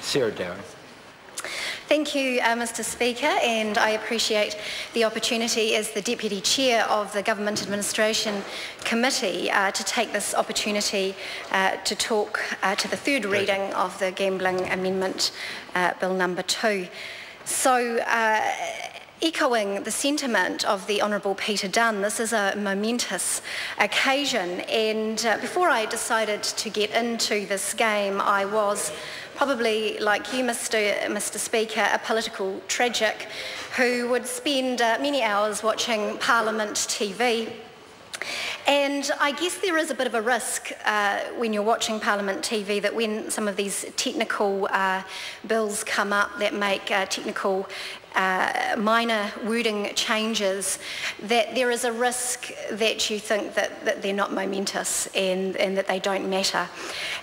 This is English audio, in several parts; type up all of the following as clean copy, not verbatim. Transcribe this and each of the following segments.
Sarah Dowie. Thank you, Mr Speaker, and I appreciate the opportunity as the Deputy Chair of the Government Administration Committee to take this opportunity to talk to the third reading of the Gambling Amendment Bill number 2. So, echoing the sentiment of the Honourable Peter Dunn, this is a momentous occasion, and before I decided to get into this game, I was probably, like you, Mr Speaker, a political tragic who would spend many hours watching Parliament TV. And I guess there is a bit of a risk when you're watching Parliament TV that when some of these technical bills come up that make technical minor wording changes, that there is a risk that you think that they're not momentous and that they don't matter.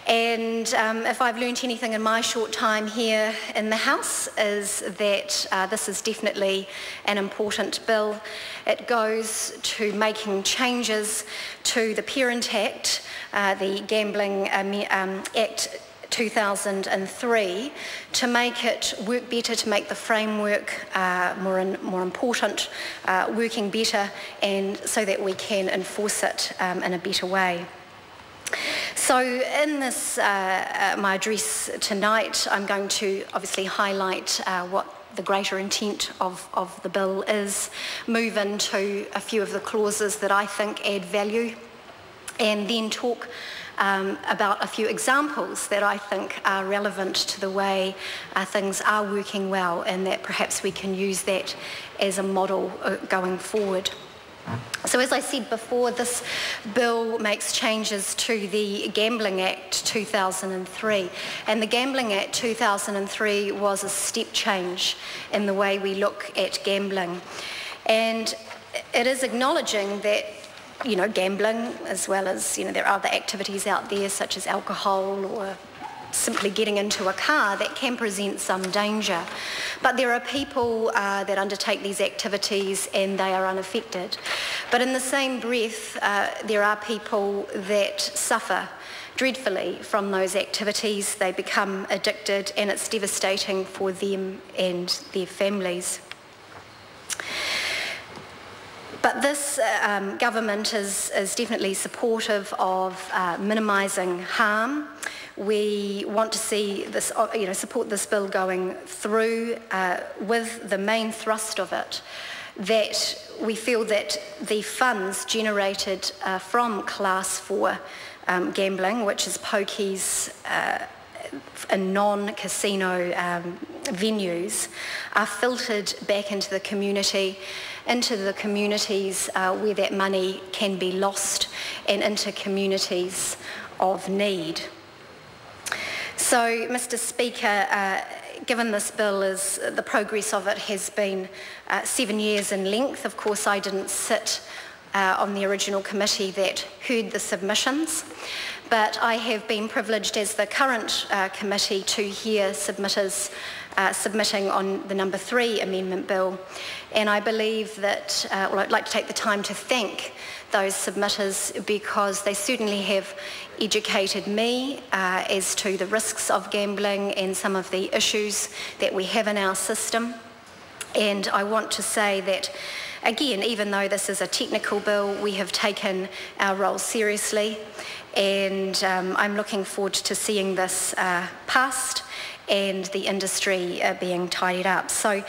And if I've learnt anything in my short time here in the House is that this is definitely an important bill. It goes to making changes to the Parent Act, the Gambling Act 2003, to make it work better, to make the framework more important, working better, and so that we can enforce it in a better way. So in this, my address tonight, I'm going to obviously highlight what the greater intent of the bill is, move into a few of the clauses that I think add value, and then talk about a few examples that I think are relevant to the way things are working well, and that perhaps we can use that as a model going forward. So as I said before, this bill makes changes to the Gambling Act 2003, and the Gambling Act 2003 was a step change in the way we look at gambling, and it is acknowledging that gambling, as well as there are other activities out there such as alcohol or simply getting into a car that can present some danger. But there are people that undertake these activities and they are unaffected. But in the same breath, there are people that suffer dreadfully from those activities. They become addicted, and it's devastating for them and their families. But this government is definitely supportive of minimising harm. We want to see this, support this bill going through with the main thrust of it, that we feel that the funds generated from Class 4 gambling, which is pokies and non-casino venues, are filtered back into the community, into the communities where that money can be lost, and into communities of need. So, Mr Speaker, given this bill is, the progress of it has been 7 years in length. Of course, I didn't sit on the original committee that heard the submissions, but I have been privileged as the current committee to hear submitters submitting on the number 3 amendment bill, and I believe that, I'd like to take the time to thank those submitters, because they certainly have educated me as to the risks of gambling and some of the issues that we have in our system. And I want to say that, again, even though this is a technical bill, we have taken our role seriously, and I'm looking forward to seeing this passed and the industry being tidied up. So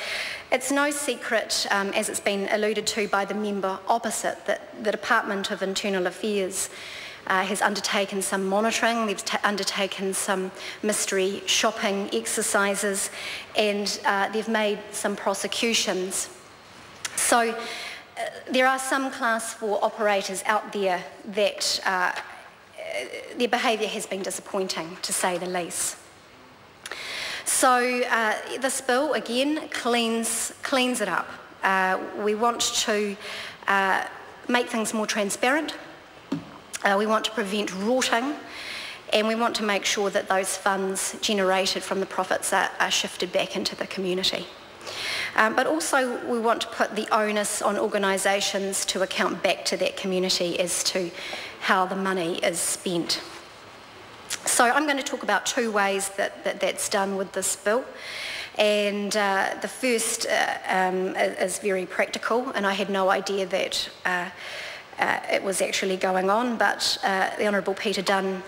it's no secret, as it's been alluded to by the member opposite, that the Department of Internal Affairs has undertaken some monitoring, they've undertaken some mystery shopping exercises, and they've made some prosecutions. So there are some Class 4 operators out there that their behaviour has been disappointing, to say the least. So this bill, again, cleans it up. We want to make things more transparent. We want to prevent rorting, and we want to make sure that those funds generated from the profits are shifted back into the community. But also we want to put the onus on organisations to account back to that community as to how the money is spent. So I'm going to talk about two ways that's done with this bill. And the first is very practical, and I had no idea that it was actually going on, but the Honourable Peter Dunn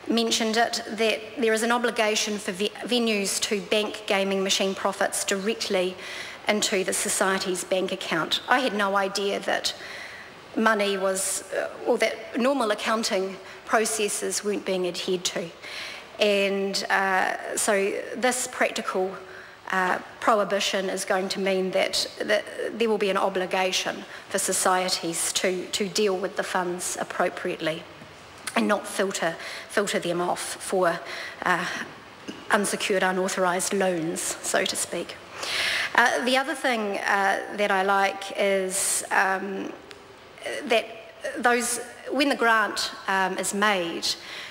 mentioned it, that there is an obligation for venues to bank gaming machine profits directly into the Society's bank account. I had no idea that money was, or that normal accounting processes weren't being adhered to. And so this practical prohibition is going to mean that there will be an obligation for societies to deal with the funds appropriately and not filter them off for unsecured, unauthorised loans, so to speak. The other thing that I like is that when the grant is made,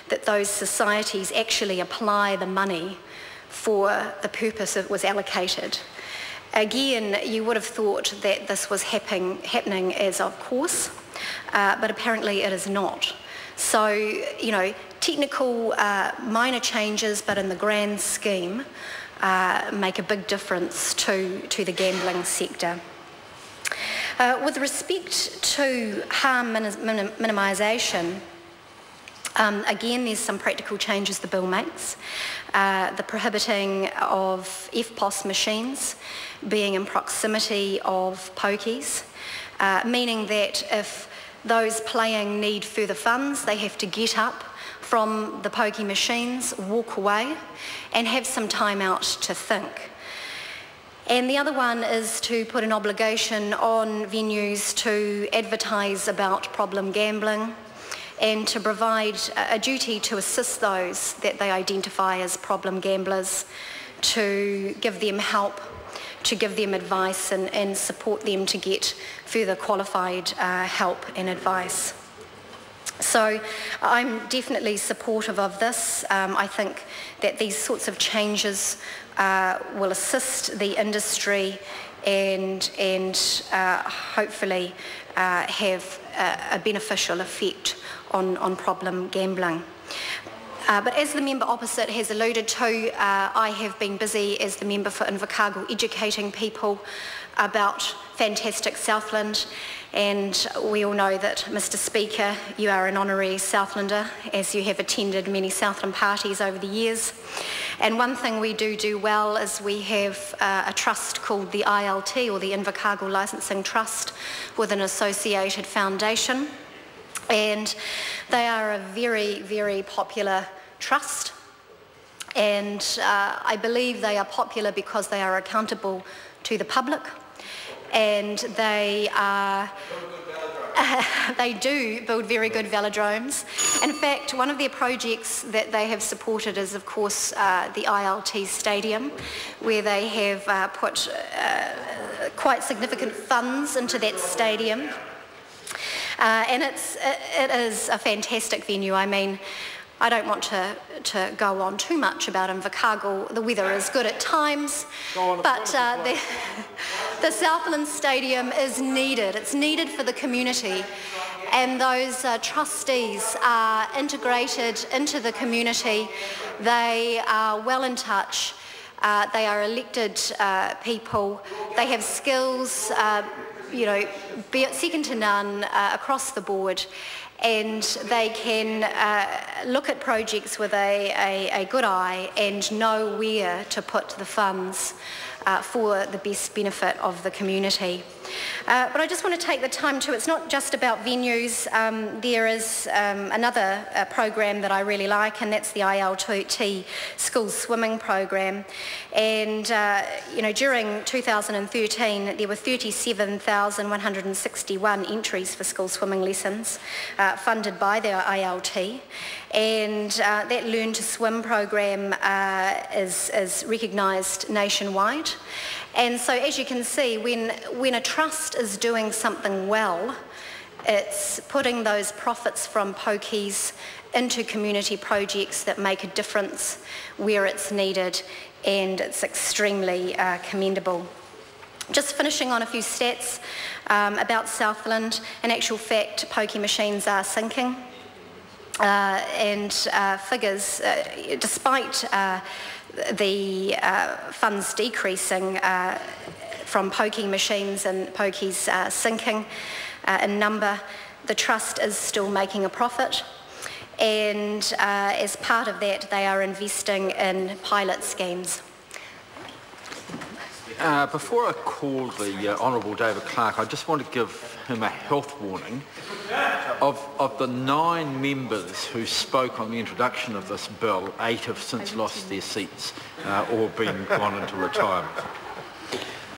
that those societies actually apply the money for the purpose it was allocated. Again, you would have thought that this was happening as of course, but apparently it is not. So, you know, technical minor changes, but in the grand scheme, make a big difference to the gambling sector. With respect to harm minimisation, again, there's some practical changes the bill makes. The prohibiting of FPOS machines being in proximity of pokies, meaning that if those playing need further funds, they have to get up from the pokey machines, walk away, and have some time out to think. And the other one is to put an obligation on venues to advertise about problem gambling and to provide a duty to assist those that they identify as problem gamblers, to give them help, to give them advice and support them to get further qualified help and advice. So I'm definitely supportive of this. I think that these sorts of changes will assist the industry and hopefully have a beneficial effect on problem gambling. But as the member opposite has alluded to, I have been busy as the member for Invercargill educating people about fantastic Southland, and we all know that, Mr Speaker, you are an honorary Southlander, as you have attended many Southland parties over the years. And one thing we do well is we have a trust called the ILT, or the Invercargill Licensing Trust, with an associated foundation. And they are a very, very popular trust. And I believe they are popular because they are accountable to the public. And they do build very good velodromes. In fact, one of their projects that they have supported is, of course, the ILT Stadium, where they have put quite significant funds into that stadium. And it is a fantastic venue. I mean, I don't want to go on too much about Invercargill. The weather is good at times, but the Southland Stadium is needed. It's needed for the community, and those trustees are integrated into the community. They are well in touch. They are elected people. They have skills, you know, second to none across the board. And they can look at projects with a good eye and know where to put the funds for the best benefit of the community. But I just want to take the time to, it's not just about venues. There is another program that I really like, and that's the ILT School Swimming Program. And you know, during 2013, there were 37,161 entries for school swimming lessons funded by the ILT. And that Learn to Swim program is recognised nationwide. And so, as you can see, when a trust is doing something well, it's putting those profits from pokies into community projects that make a difference where it's needed, and it's extremely commendable. Just finishing on a few stats about Southland. In actual fact, pokie machines are sinking. and figures, despite the funds decreasing from pokie machines and pokies sinking in number, the Trust is still making a profit, and as part of that they are investing in pilot schemes. Before I call the Honourable David Clark, I just want to give him a health warning. Of the 9 members who spoke on the introduction of this bill, 8 have since lost their seats or gone into retirement.